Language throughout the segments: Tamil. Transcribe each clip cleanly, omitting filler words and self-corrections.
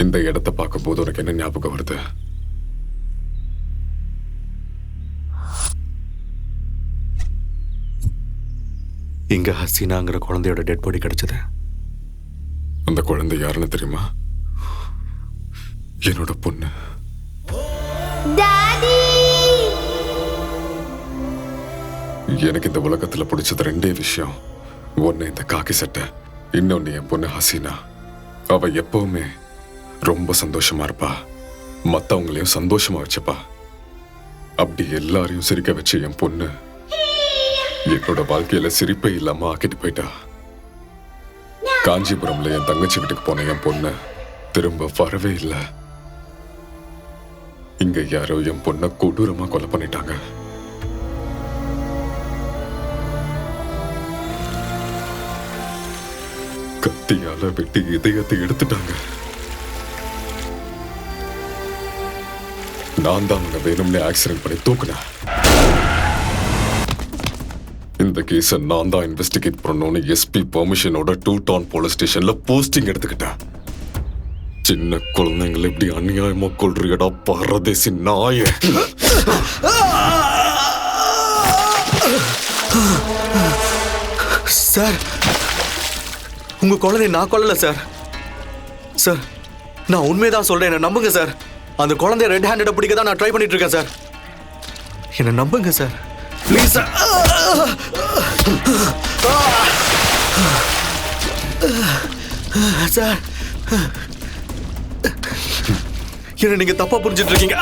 இந்த இடத்தை பார்க்கும்போது உனக்கு என்ன ஞாபகம் வருது? இங்க ஹசீனாங்கிற குழந்தையோட டெட் பாடி கிடைச்சது. அந்த குழந்தை யாருன்னு தெரியுமா? என்னோட பொண்ணு. எனக்கு இந்த உலகத்துல பிடிச்சது ரெண்டே விஷயம். ஒன்னு இந்த காக்கி சட்டை, இன்னொன்னு என் பொண்ணு ஹசீனா. அவ எப்பவுமே ரொம்ப சந்தோஷமா இருப்பா, மத்தவங்களையும் சந்தோஷமா வச்சுப்பா. அப்படி எல்லாரையும் சிரிக்க வச்சு என் பொண்ணு என்னோட வாழ்க்கையில சிரிப்பே இல்லாம ஆக்கிட்டு போயிட்டா. காஞ்சிபுரம்ல என் தங்கச்சி வீட்டுக்கு போன என் பொண்ணு திரும்ப வரவே இல்லை. இங்க யாரோ என் பொண்ணை கொடூரமா கொலை பண்ணிட்டாங்க. கத்தியால வெட்டி இதயத்தை எடுத்துட்டாங்க. நான் தான் அவங்க வேணும்னே ஆக்சிடென்ட் பண்ணி தூக்குனேன். இந்த கேஸை நான் தான் இன்வெஸ்டிகேட் பண்ணணும்னு எஸ்பி பெர்மிஷனோட 2 டவுன் போலீஸ் ஸ்டேஷன்ல போஸ்டிங் எடுத்துக்கிட்டேன். சின்ன குழந்தைங்களை இப்படி அநியாயமா கொள்றியடா பரதேசி நாய. சார், உங்க குழந்தைய நான் கொல்லல சார். சார், நான் உண்மைதான் சொல்றேன், என்ன நம்புங்க சார். அந்த குழந்தைய ரெட் ஹேண்டட் பிடிக்க தான் நான் ட்ரை பண்ணிட்டு இருக்கேன் சார். என்ன நம்புங்க சார், ப்ளீஸ் சார். சார், என்ன நீங்க தப்பா புரிஞ்சிட்டு இருக்கீங்க.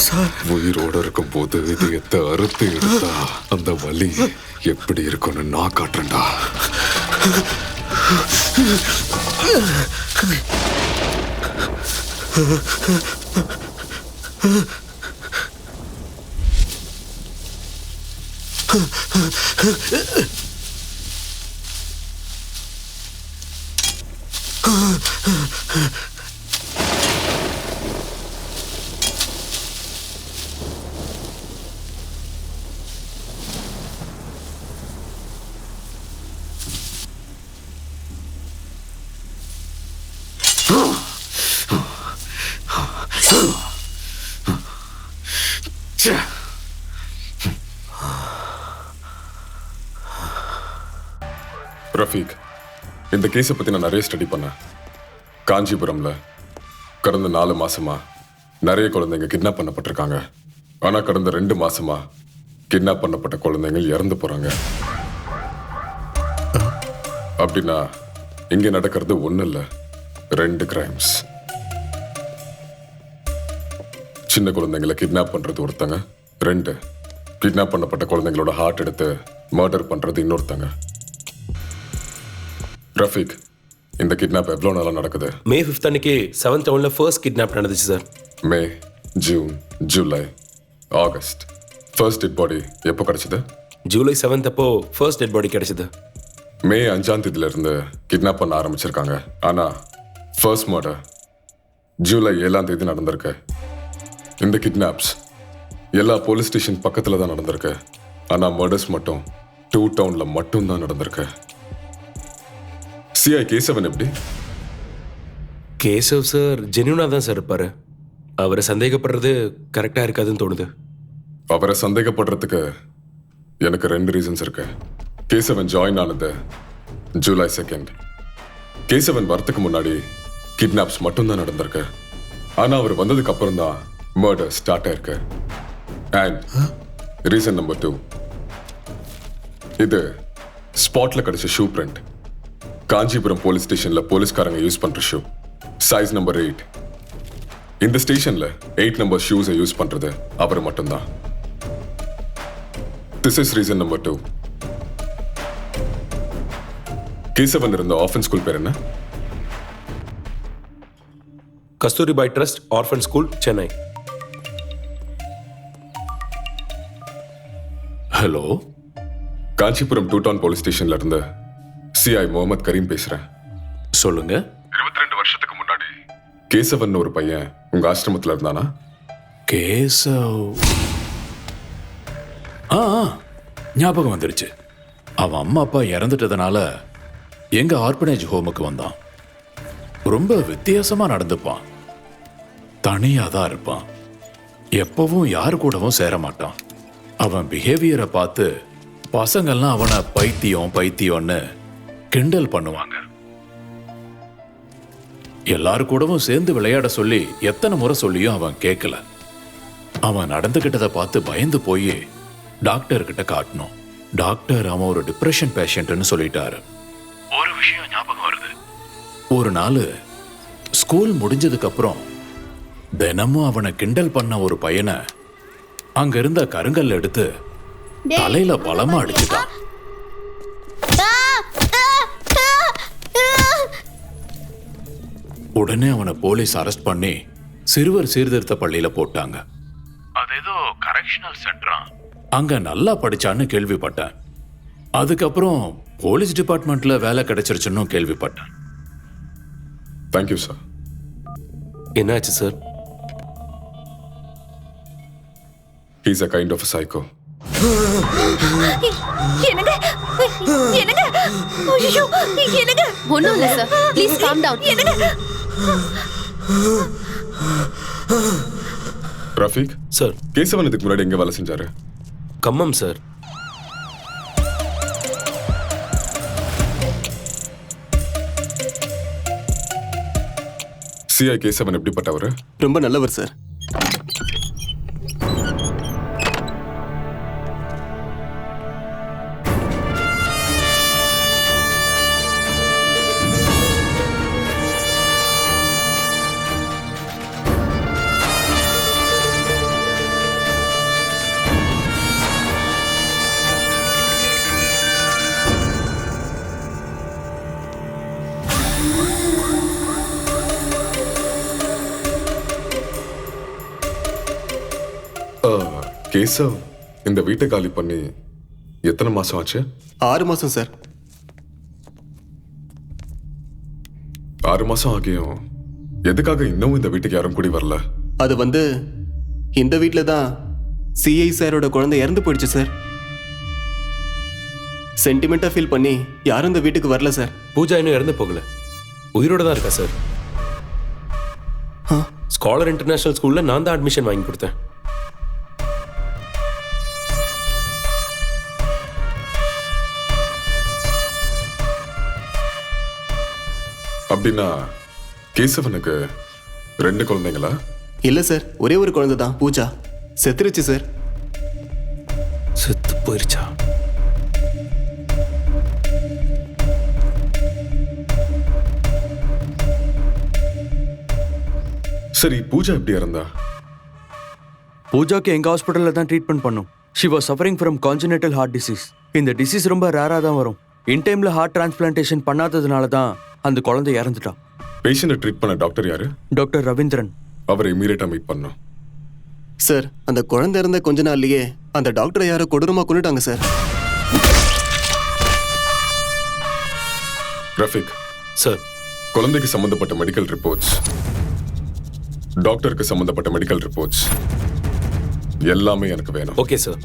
சார், உயிரோட இருக்கும் போது இதயத்தை அறுத்து எடுத்தா அந்த வலி எப்படி இருக்கும்னு நான் காட்டுறேன்டா. ரஃபீக், இந்த கேஸை பத்தி நான் நிறைய ஸ்டடி பண்ணேன். காஞ்சிபுரம்ல கடந்த 4 மாசமா நிறைய குழந்தைங்க கிட்னாப் பண்ணப்பட்டிருக்காங்க. ஆனா கடந்த 2 மாசமா கிட்னாப் பண்ணப்பட்ட குழந்தைங்க இறந்து போறாங்க. அப்படின்னா இங்க நடக்கிறது ஒண்ணு இல்ல, 2 கிரைம்ஸ். சின்ன குழந்தைங்களை கிட்னாப் பண்றது ஒருத்தங்க, 2 கிட்னாப் பண்ணப்பட்ட குழந்தைங்களோட ஹார்ட் எடுத்து மர்டர் பண்றது இன்னொருத்தங்க. ரஃபீக், இந்த கிட்னாப் எவ்வளோ நாளா நடக்குது? May 5th அன்னைக்கு 7th டவுன்ல ஃபர்ஸ்ட் கிட்னாப் நடந்துச்சு sir. May, June, July, August. First dead body எப்போ கிடைச்சது? ஜூலை 7th அப்போ ஃபர்ஸ்ட் டெட் பாடி கிடைச்சது. மே 5ஆம் தேதியில இருந்து கிட்னாப் பண்ண ஆரம்பிச்சிருக்காங்க. ஆனா ஃபர்ஸ்ட் மர்டர் ஜூலை 7ஆம் தேதி நடந்திருக்கு. இந்த கிட்னாப்ஸ் எல்லா போலீஸ் ஸ்டேஷன் பக்கத்துல தான் நடந்திருக்கு. ஆனா மர்டர்ஸ் மட்டும் 2 டவுன்ல மட்டும் தான் நடந்திருக்கு. சிஐ கேசவன் எப்படி? கேசவ் சார் ஜென்யூனா தான் சார் இருப்பாரு. அவரை சந்தேகப்படுறது கரெக்டா இருக்காதுன்னு தோணுது. அவரை சந்தேகப்படுறதுக்கு எனக்கு 2 ரீசன்ஸ் இருக்கு. கேசவன் ஜாயின் ஆனது ஜூலை 2. கேசவன் வரத்துக்கு முன்னாடி கிட்னாப்ஸ் மட்டும்தான் நடந்திருக்கு. ஆனா அவர் வந்ததுக்கு அப்புறம் தான் மர்டர் ஸ்டார்ட் ஆயிருக்கு. அண்ட் ரீசன் நம்பர் 2, இது ஸ்பாட்ல கிடைச்ச ஷூ பிரிண்ட். காஞ்சிபுரம் போலீஸ் ஸ்டேஷன்ல போலீஸ்காரங்க யூஸ் பண்ற ஷூ, சைஸ் நம்பர் 8. இந்த ஸ்டேஷன்ல 8 நம்பர் ஷூஸை யூஸ் பண்றது அவர் மட்டும்தான். This is reason number 2. Kesavan இருந்த ஆர்ஃபன் ஸ்கூல் பேர் என்ன? Kasturibai trust orphan school, Chennai. Hello, Kanchipuram 2 town police ஸ்டேஷன்ல இருந்து சிஐ முகமது கரீம் பேசுறேன். சொல்லுங்க. 22 வருஷத்துக்கு முன்னாடி கேசவன் ஒரு பையன் உங்க ஆசிரமத்துல இருந்தானா? கேசவ், ஆ ஆ, ஞாபகம் வந்துருச்சு. அவன் அம்மா அப்பா இறந்துட்டதுனால எங்க ஆர்பனேஜ் ஹோமுக்கு வந்தான். ரொம்ப வித்தியாசமா நடந்துப்பான். தனியா தான் இருப்பான். எப்பவும் யாரு கூடவும் சேர மாட்டான். அவன் பிஹேவியரை பார்த்து பசங்கள்லாம் அவனை பைத்தியம் பைத்தியம்னு கிண்டல் பண்ணுவாங்க. எல்லாரு கூடவும் சேர்ந்து விளையாட சொல்லி எத்தனை முறை சொல்லியும் அவன் கேட்கல. அவன் நடந்துகிட்டதை பார்த்து பயந்து போய் டாக்டர் கிட்ட காட்டணும். டாக்டர் அவன் ஒரு டிப்ரெஷன் பேஷண்ட்னு சொல்லிட்டாரு. ஒரு விஷயம் ஞாபகம் வருது. ஒரு நாள் ஸ்கூல் முடிஞ்சதுக்கு அப்புறம் தினமும் அவனை கிண்டல் பண்ண ஒரு பையனை அங்க இருந்த கருங்கல் எடுத்து தலையில பலமா அடிச்சுட்டான். உடனே அவனை போலீஸ் அரெஸ்ட் பண்ணி சிறுவர் சீர்திருத்த பள்ளியில போட்டாங்க. அது ஏதோ கரெக்ஷனல் சென்டரா. அங்க நல்லா படிச்சான்னு கேள்விப்பட்டேன். அதுக்கப்புறம் போலீஸ் டிபார்ட்மெண்ட்ல வேலை கிடைச்சிருச்சுன்னு கேள்விப்பட்டேன். Thank you sir. என்னாச்சு sir? He's a kind of a psycho. என்னங்க என்னங்க ஐயோ என்னங்க ஒண்ணும் இல்ல சார், ப்ளீஸ் காம் டவுன். என்னங்க ரஃபீக் சார், கேசவன் இதுக்கு முன்னாடி எங்க வேலை செஞ்சாரு? கம்மம் சார். சிஐ கேசவன் எப்படிப்பட்டவர்? ரொம்ப நல்லவர் சார். கேசவ் இந்த வீட்டை காலி பண்ணி எத்தனை மாசம் ஆச்சு? 6 மாசம் சார். 6 மாசம் ஆகியும் எதுக்காக இன்னும் இந்த வீட்டுக்கு யாரும் கூடி வரல? அது இந்த வீட்டில் தான் சிஐ சாரோட குழந்தை இறந்து போயிடுச்சு சார். சென்டிமெண்ட்டாக ஃபீல் பண்ணி யாரும் இந்த வீட்டுக்கு வரல சார். பூஜா இன்னும் இறந்து போகல, உயிரோட தான் இருக்கா சார். ஸ்காலர் இன்டர்நேஷனல் ஸ்கூல்ல நான் தான் அட்மிஷன் வாங்கி கொடுத்தேன். அப்படின்னா கேசவனுக்கு 2 குழந்தைங்களா? இல்லை சார், ஒரே ஒரு குழந்தை தான், பூஜா. செத்துருச்சு சார். செத்து போயிருச்சா? சரி, பூஜா எப்படி இறந்தா? பூஜாக்கு எங்கள் ஹாஸ்பிட்டலில் தான் ட்ரீட்மெண்ட் பண்ணோம். She was suffering from congenital heart disease. இந்த டிசீஸ் ரொம்ப ரேராக தான் வரும். இன் டைமில் ஹார்ட் டிரான்ஸ்பிளான்டேஷன் பண்ணாததுனால தான் அந்த குழந்தை இறந்துட்டா. பேஷண்ட்டை ட்ரீட் பண்ண டாக்டர் யாரு? டாக்டர் ரவீந்திரன். அவரை இமீடியட்டா மீட் பண்ணோம். சார், அந்த குழந்தை இருந்த கொஞ்ச நாள்லயே அந்த டாக்டரை யாரோ கொடூரமா கொன்னுட்டாங்க சார். ரஃபீக் சார், குழந்தைக்கு சம்பந்தப்பட்ட மெடிக்கல் ரிப்போர்ட்ஸ், டாக்டருக்கு சம்பந்தப்பட்ட மெடிக்கல் ரிப்போர்ட்ஸ் எல்லாமே எனக்கு வேணும். Okay sir.